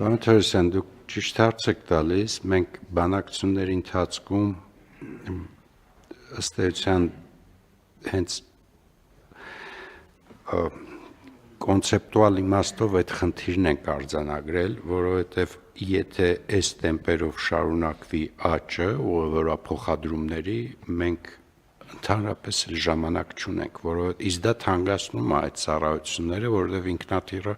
Պարոն Թորոսյան, դուք ճիշտ հարց եք տալիս, մենք բանակցությունների ընթացքում ըստ էության հենց կոնցեպտուալ իմաստով այդ խնդիրն ենք արձանագրել, որովհետև եթե այս տեմպերով շարունակվի աճը ուղևորափոխադրումների, մենք ընդհանրապես ժամանակ չունենք, որովհետև իսկ դա թանկացնում է այդ ծառայությունները, որովհետև ինքնաթիռը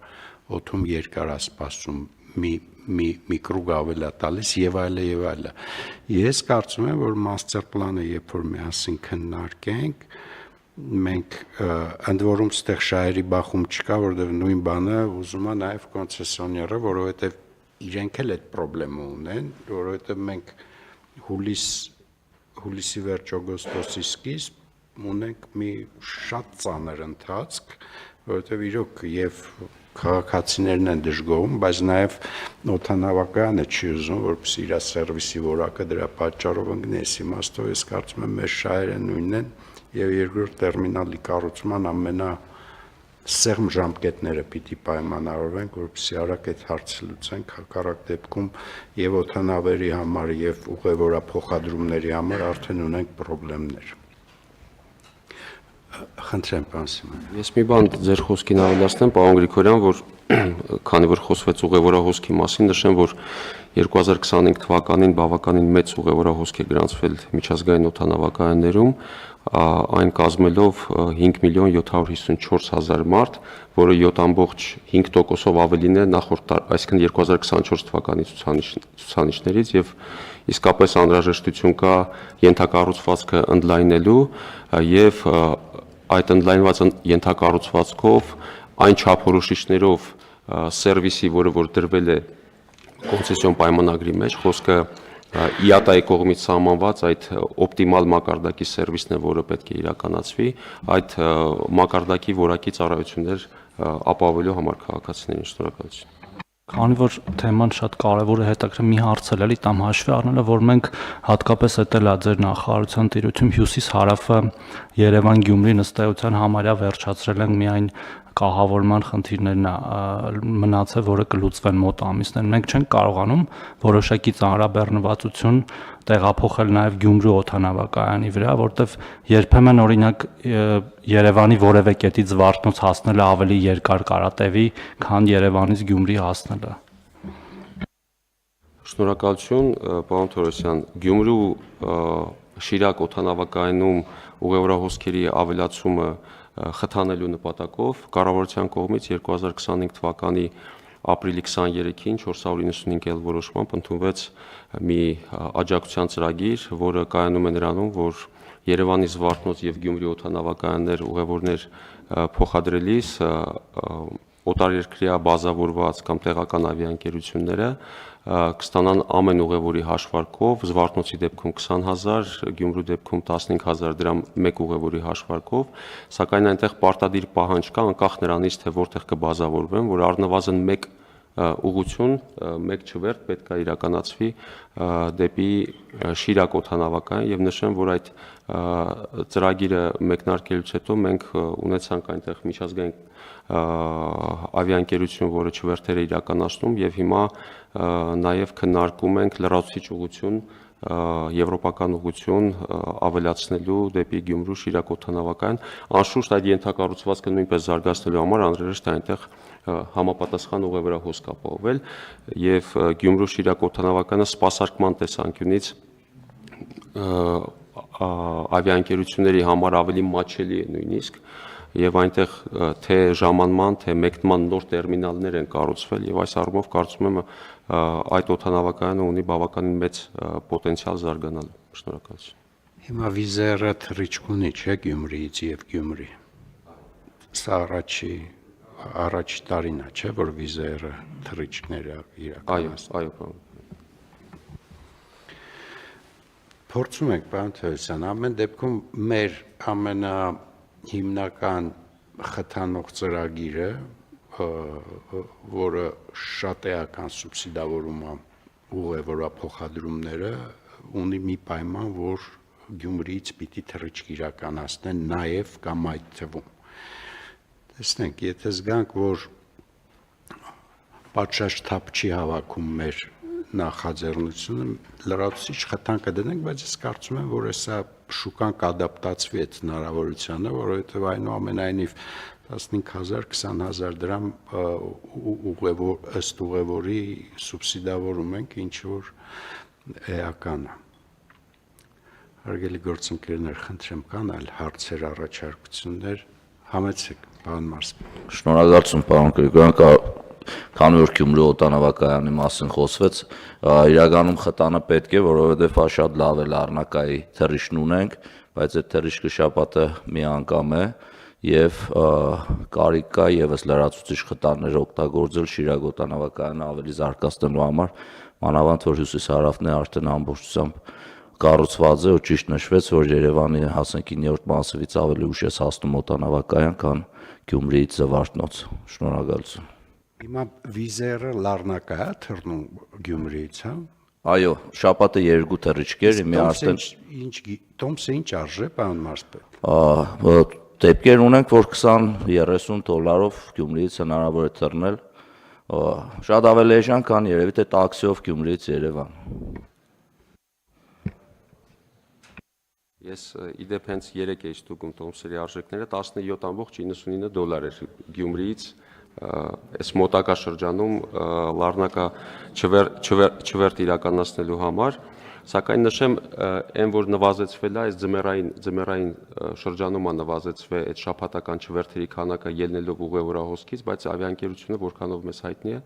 օդում երկար է սպասում, մի կրուգ ավել է տալիս եւ այլը եւ այլը։ Ես կարծում եմ, որ master plan-ը երբ որ միասին քննարկենք, մենք ընդ որում ստեղ շահերի բախում չկա, որովհետև նույն բանը ուզում է նաև կոնցեսիոները, որովհետև իրենք էլ այդ խնդրեմը ունեն, որովհետև մենք հուլիսի վերջ օգոստոսի սկիզբ ունենք մի շատ ծանր ընթացք, որովհետև իրոք եւ քաղաքացիներն են դժգոհում, բայց նաև օդանավակայանը չի ուզում, որպեսզի իր սերվիսի որակը դրա պատճառով ընկնի, այս իմաստով ես կարծում եմ մեր շահերը նույնն են եւ երկրորդ տերմինալի կառուցման ամենասեղմ ժամկետները պիտի պայմանավորվենք, որպեսզի արագ այդ հարցը լուծենք, հակառակ դեպքում եւ օդանավերի համար եւ ուղևորափոխադրումների համար արդեն ունենք խնդիրներ։ Խնդրեմ, պարոն Սիմոնյան։ Ես մի բան ձեր խոսքին ավելացնեմ, պարոն Գրիգորյան, որ քանի որ խոսվեց ուղևորահոսքի մասին, նշեմ, որ 2025 թվականին բավականին մեծ ուղևորահոսք է գրանցվել միջազգային օդանավակայաններում, այն կազմելով 5.754.000 մարդ, որը 7.5%-ով ավելին է նախորդ, այսինքն 2024 թվականի ցուցանիշներից եւ իսկապես անհրաժեշտություն կա ենթակառուցվածքը ընդլայնելու եւ այդ ընդլայնված ենթակառուցվածքով այն չափորոշիչներով սերվիսի, որը որ դրվել է կոնցեսիոն պայմանագրի մեջ, խոսքը IATA-ի կողմից սահմանված այդ օպտիմալ մակարդակի սերվիսն է, որը պետք է իրականացվի, այդ մակարդակի որակի ծառայություններ ապահովելու համար քաղաքացիներին։ Շնորհակալություն։ Քանի որ թեման շատ կարևոր է, հետաքրքիր մի հարց էլ էլի տամ հաշվի առնելը, որ մենք հատկապես էտել է ձեր նախարարության տիրույթում հյուսիս-հարավը Երևան-Գյումրի նստայության համարյա վերջացրել են միայն կահավորման խնդիրներն մնացել, որը կլուծվեն մոտ ամիսներ։ Մենք չենք կարողանում որոշակի ծանրաբեռնվածություն տեղափոխել նաև Գյումրի օդանավակայանի վրա, որտեվ երբեմն օրինակ Երևանի որևէ կետից Զվարթնոց հասնելը ավելի երկար կարատևի, քան Երևանից Գյումրի հասնելը։ Շնորհակալություն, պարոն Թորոսյան։ Գյումրու Շիրակ օդանավակայանում ուղևորահոսքերի ավելացումը խթանելու նպատակով կառավարության կողմից 2025 թվականի ապրիլի 23-ին 495 էլ որոշմամբ ընդունվեց մի աջակցության ծրագիր, որը կայանում է նրանում, որ Երևանի Զվարթնոց եւ Գյումրի օդանավակայաններ ուղևորներ փոխադրելիս օտարերկրյա բազավորված կամ տեղական ավիաընկերությունները կստանան ամեն ուղևորի հաշվարկով, Զվարթնոցի դեպքում 20,000, Գյումրու դեպքում 15,000 դրամ մեկ ուղևորի հաշվարկով, սակայն այնտեղ պարտադիր պահանջ կա, անկախ նրանից, թե որտեղ կբազավորվեն, որ առնվազն մեկ ուղղություն, մեկ չվերթ պետք է իրականացվի դեպի Շիրակ օդանավակայան եւ նշեմ, որ այդ ծրագիրը մեկնարկելուց հետո մենք ունեցանք այնտեղ միջազգային ավիաընկերություն, որը չվերթեր է իրականացնում եւ հիմա նաեւ քննարկում ենք լրացուցիչ ուղղություն եվրոպական ուղղություն ավելացնելու դեպի Գյումրու Շիրակ օդանավակայան, անշուշտ այդ ենթակառուցվածքը նույնպես զարգացնելու համար անհրաժեշտ է այնտեղ համապատասխան ուղևորահոսք ապահովել եւ Գյումրու Շիրակ օդանավակայանը սպասարկման տեսանկյունից ավիաընկերությունների համար ավելի մատչելի է նույնիսկ եւ այնտեղ թե ժամանման, թե մեկնման նոր տերմինալներ են կառուցվել եւ այս առումով կարծում եմ այդ օդանավակայանը ունի բավականին մեծ պոտենցիալ զարգանալու։ Շնորհակալություն։ Հիմա վիզերը թռիչք ունի, չէ՞, Գյումրիից եւ Գյումրի։ Սա առաջի տարին է, չէ՞, որ վիզերը թռիչքները իրականացնում։ Այո, պարոն։ Փորձում ենք, պարոն Թորոսյան, ամեն դեպքում մեր ամենահիմնական խթանող ծրագիրը, որը շատ էական սուբսիդավորում է ուղևորափոխադրումները, ունի մի պայման, որ Գյումրիից պիտի թռիչք իրականացնեն նաև կամ այդ թվում։ Տեսնենք, եթե զգանք, որ պատշաճ թափ չի հավաքում մեր նախաձեռնությունը, լրացուցիչ խթան կդնենք, բայց ես կարծում եմ, որ սա շուկան կադապտացվի այդ հնարավորությանը, որովհետև այնուամենայնիվ 15,000-20,000 դրամ ըստ ուղևորի սուբսիդավորում ենք, ինչ որ էական է։ Հարգելի գործընկերներ, խնդրեմ, կան այլ հարցեր, առաջարկություններ, համեցեք, պարոն Մարսպետ։ Շնորհակալություն, պարոն Գրիգորյան, քանի որ Գյումրի օդանավակայանի մասին խոսվեց, իրականում խտանը պետք է, որովհետև շատ լավ է Լառնակայի թռիչքն ունենք, բայց այդ թռիչքը շաբաթը մի անգամ է եւ կարիք կա եւս լրացուցիչ խտաններ օգտագործել Շիրակ օդանավակայանը ավելի զարգացնելու համար, մանավանդ որ հյուսիս-հարավն է արդեն ամբողջությամբ կառուցված է ու ճիշտ նշվեց, որ Երևանի հասնքի 9-րդ մասիվից ավելի ուշ է հասնում օդանավակայան, քան Գյումրիից Զվարթնոց։ Շնորհակալություն։ Հիմա վիզերը Լառնակա է թռնում Գյումրիից, հա։ Այո, շաբաթը 2 թռիչքեր, մի արդեն Տոմսը ինչ արժե, պարոն Մարսպետ։ դեպքեր ունենք, որ 20-30 դոլարով Գյումրիից հնարավոր է թռնել, շատ ավելի էժան, քան երևի թե տաքսիով Գյումրիից Երևան։ Ես իդեպ հենց 3 էի ստուգում Տոմսերի արժեքները, 17.99 դոլար էր Գյումրիից, այս մոտակա շրջանում Լառնակա չվերթ իրականացնելու համար, սակայն նշեմ, այն որ նվազեցվել է, այս ձմեռային շրջանում է նվազեցվել այդ շաբաթական չվերթերի քանակը ելնելով ուղևորահոսքից, բայց ավիաընկերությունը, որքանով մեզ հայտնի է,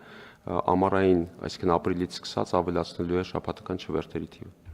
ամառային, այսինքն ապրիլից սկսած ավելացնելու է շաբաթական չվերթերի թիվը։